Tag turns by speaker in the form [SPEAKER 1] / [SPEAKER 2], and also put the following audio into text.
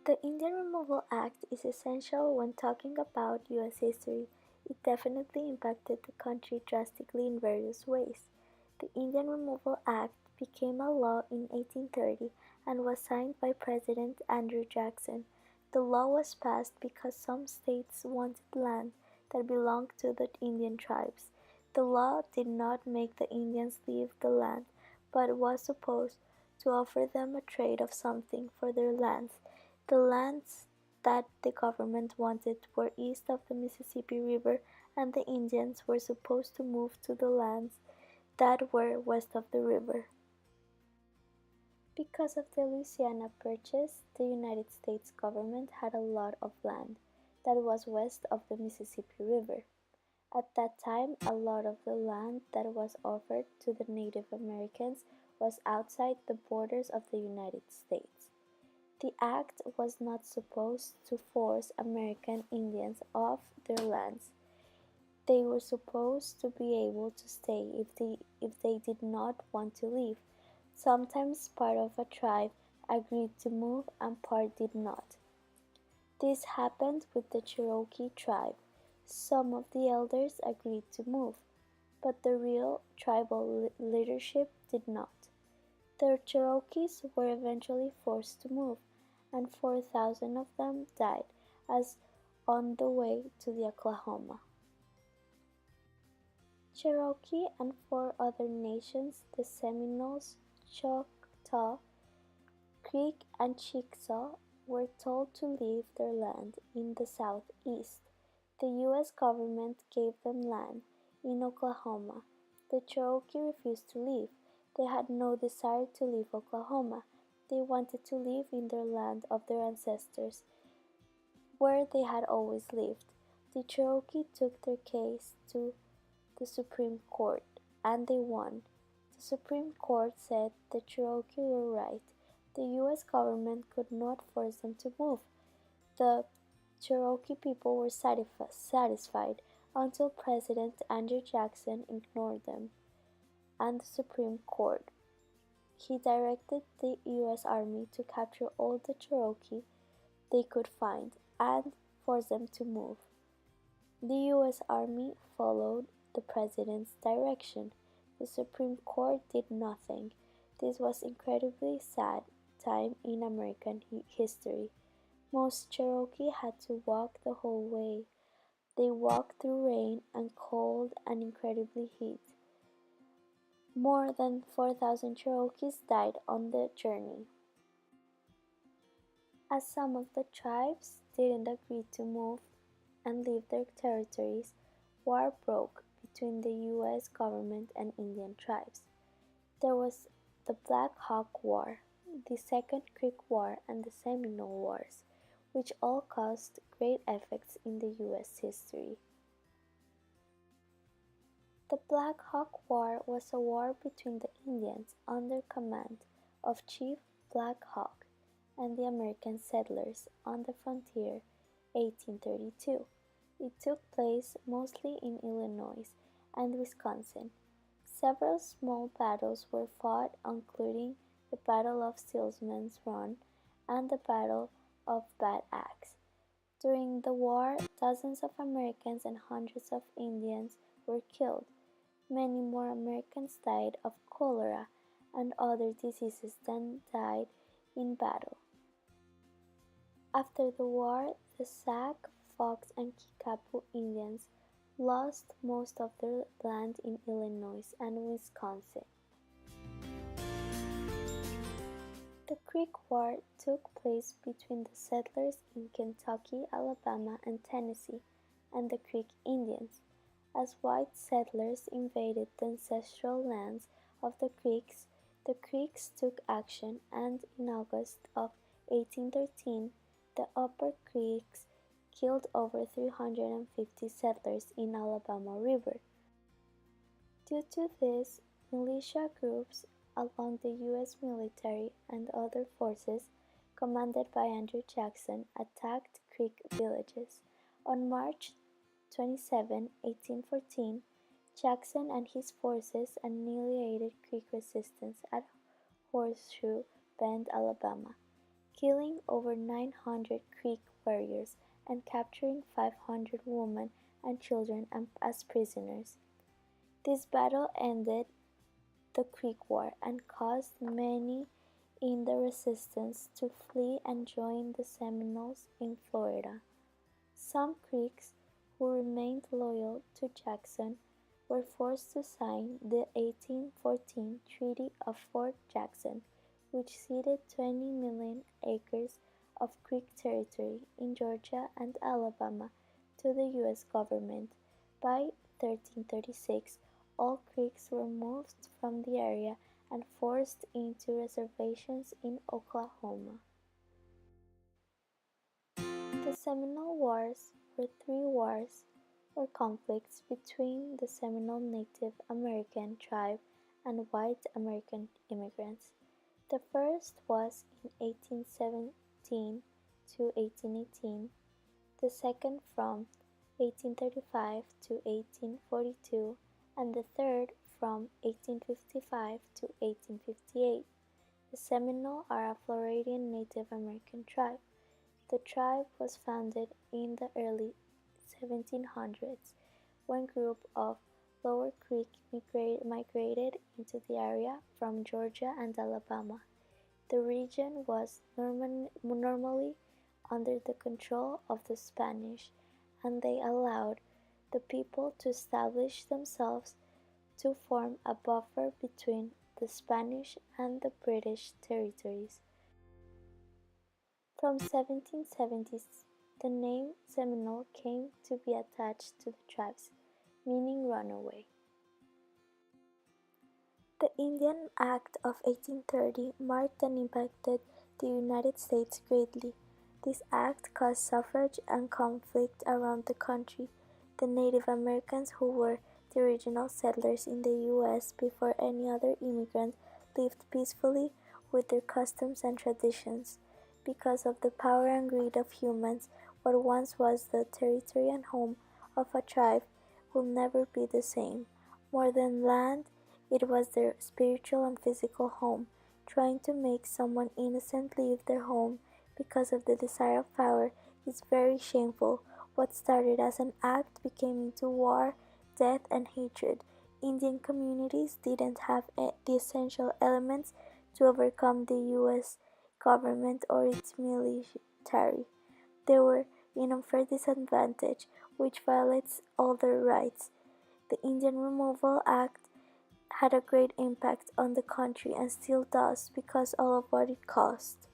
[SPEAKER 1] The Indian Removal Act is essential when talking about U.S. history. It definitely impacted the country drastically in various ways. The Indian Removal Act became a law in 1830 and was signed by President Andrew Jackson. The law was passed because some states wanted land that belonged to the Indian tribes. The law did not make the Indians leave the land, but was supposed to offer them a trade of something for their lands. The lands that the government wanted were east of the Mississippi River, and the Indians were supposed to move to the lands that were west of the river. Because of the Louisiana Purchase, the United States government had a lot of land that was west of the Mississippi River. At that time, a lot of the land that was offered to the Native Americans was outside the borders of the United States. The act was not supposed to force American Indians off their lands. They were supposed to be able to stay if they did not want to leave. Sometimes part of a tribe agreed to move and part did not. This happened with the Cherokee tribe. Some of the elders agreed to move, but the real tribal leadership did not. The Cherokees were eventually forced to move, and 4,000 of them died as on the way to the Oklahoma. Cherokee and four other nations, the Seminoles, Choctaw, Creek, and Chickasaw, were told to leave their land in the southeast. The U.S. government gave them land in Oklahoma. The Cherokee refused to leave. They had no desire to leave Oklahoma. They wanted to live in their land of their ancestors, where they had always lived. The Cherokee took their case to the Supreme Court, and they won. The Supreme Court said the Cherokee were right. The U.S. government could not force them to move. The Cherokee people were satisfied until President Andrew Jackson ignored them and the Supreme Court. He directed the U.S. Army to capture all the Cherokee they could find and force them to move. The U.S. Army followed the President's direction. The Supreme Court did nothing. This was incredibly sad time in American history. Most Cherokee had to walk the whole way. They walked through rain and cold and incredibly heat. More than 4,000 Cherokees died on the journey. As some of the tribes didn't agree to move and leave their territories, war broke between the U.S. government and Indian tribes. There was the Black Hawk War, the Second Creek War, and the Seminole Wars, which all caused great effects in the U.S. history. The Black Hawk War was a war between the Indians under command of Chief Black Hawk and the American settlers on the frontier 1832. It took place mostly in Illinois and Wisconsin. Several small battles were fought, including the Battle of Stillman's Run and the Battle of Bad Axe. During the war, dozens of Americans and hundreds of Indians were killed. Many more Americans died of cholera and other diseases than died in battle. After the war, the Sac, Fox, and Kickapoo Indians lost most of their land in Illinois and Wisconsin. The Creek War took place between the settlers in Kentucky, Alabama, and Tennessee and the Creek Indians. As white settlers invaded the ancestral lands of the Creeks took action, and in August of 1813, the Upper Creeks killed over 350 settlers in Alabama River. Due to this, militia groups along the U.S. military and other forces, commanded by Andrew Jackson, attacked Creek villages. On March 27, 1814, Jackson and his forces annihilated Creek resistance at Horseshoe Bend, Alabama, killing over 900 Creek warriors and capturing 500 women and children as prisoners. This battle ended the Creek War and caused many in the resistance to flee and join the Seminoles in Florida. Some Creeks who remained loyal to Jackson were forced to sign the 1814 Treaty of Fort Jackson, which ceded 20 million acres of Creek territory in Georgia and Alabama to the U.S. government. By 1336, all Creeks were moved from the area and forced into reservations in Oklahoma. The Seminole Wars were three wars or conflicts between the Seminole Native American tribe and white American immigrants. The first was in 1817 to 1818, the second from 1835 to 1842, and the third from 1855 to 1858. The Seminole are a Floridian Native American tribe. The tribe was founded in the early 1700s when a group of Lower Creek migrated into the area from Georgia and Alabama. The region was normally under the control of the Spanish, and they allowed the people to establish themselves to form a buffer between the Spanish and the British territories. From 1770s, the name Seminole came to be attached to the tribes, meaning runaway. The Indian Act of 1830 marked and impacted the United States greatly. This act caused suffrage and conflict around the country. The Native Americans, who were the original settlers in the U.S. before any other immigrant, lived peacefully with their customs and traditions. Because of the power and greed of humans, what once was the territory and home of a tribe will never be the same. More than land, it was their spiritual and physical home. Trying to make someone innocent leave their home because of the desire of power is very shameful. What started as an act became into war, death, and hatred. Indian communities didn't have the essential elements to overcome the U.S. government or its military. They were in unfair disadvantage, which violates all their rights. The Indian Removal Act had a great impact on the country and still does because all of what it cost.